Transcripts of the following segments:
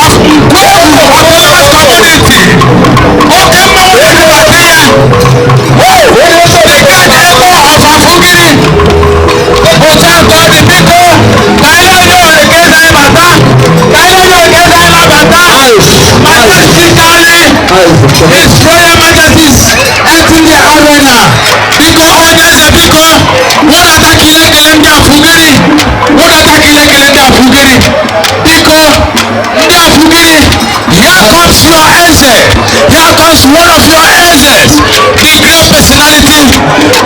of Nkwoegwu autonomous community. Okay, more than the third echo of Afugiri. Hotel God the people. Kailo again I mata. Kailo again I mata. Majestically, His Royal Majesty's entering the arena. Biko Ogenze Biko. Muna takile kelende Afugiri. Muna takile kelende Afugiri. Biko Ndi Afugiri. Here comes your Eze. Here comes one of your Ezes. The great personality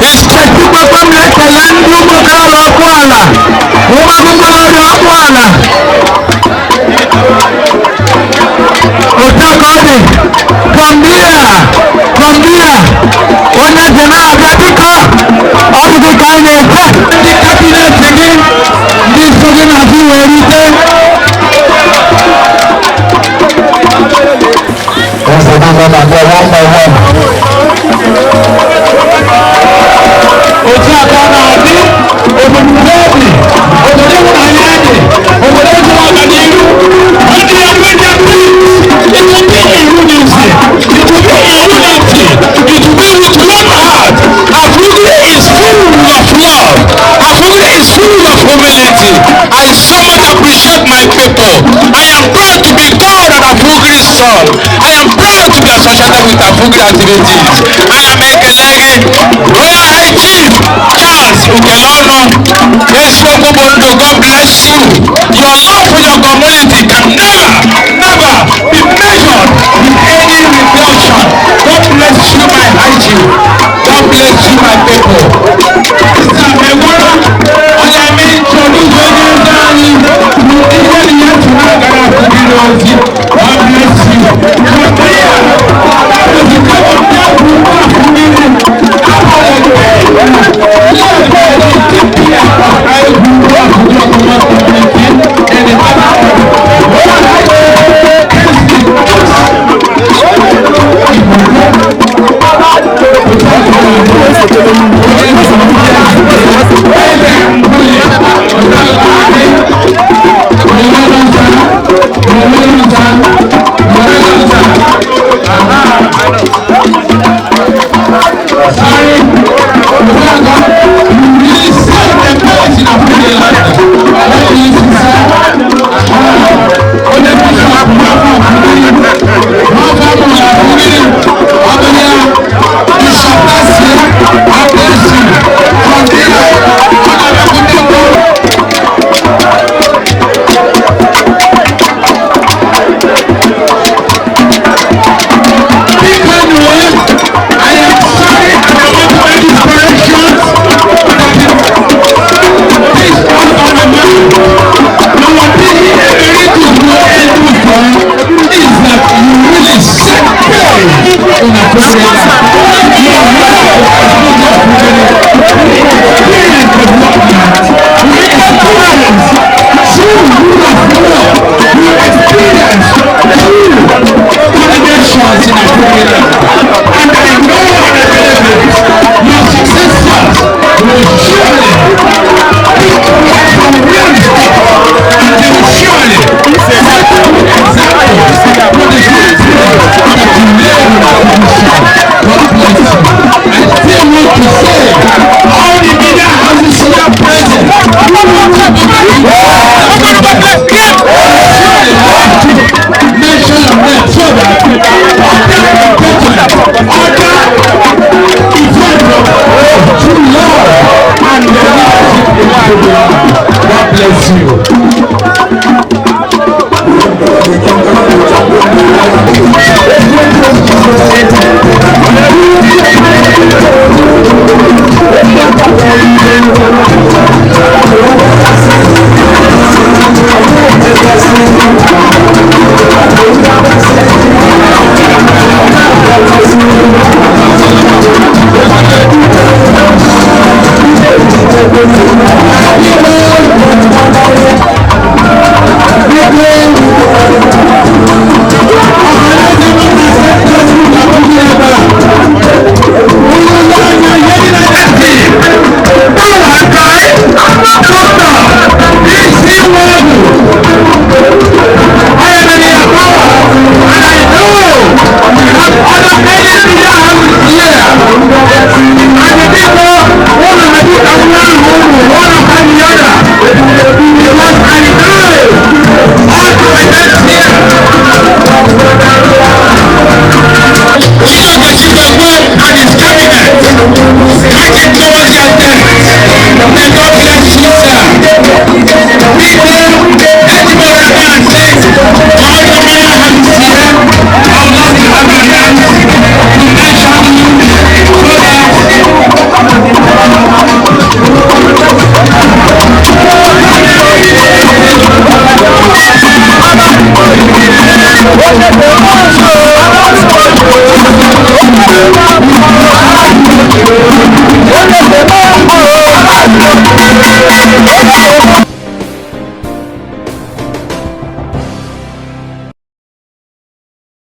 is Chikwekwem Lekelende Umukala Okwala. Umukala Okwala. Otakodi. From here. Onye jena abịabiko. Ọ bụ ka anyị na-ekwe. Ndị kabinet gị. Ndị so gị na-azụ wee rute. Otu aka na-adị obodo obi, obodo ịhụnanya dị, obodo ịhụ ọganihu. Ndị ya nwere mpi, it will be in unity, it will be in unity, it will be with one heart. Afugiri is full of love. Afugiri is full of humility. I so much appreciate my people. I am proud to be called an Afugiri son. I am proud to be associated with Afugiri activities. I am Ekelegi, Royal High Chief Charles Ukelono, Esfokobondo. God bless you. Your love for your community can never be measured with any reduction. God bless you, my high chief. God bless you, my people. God bless you. Thank you.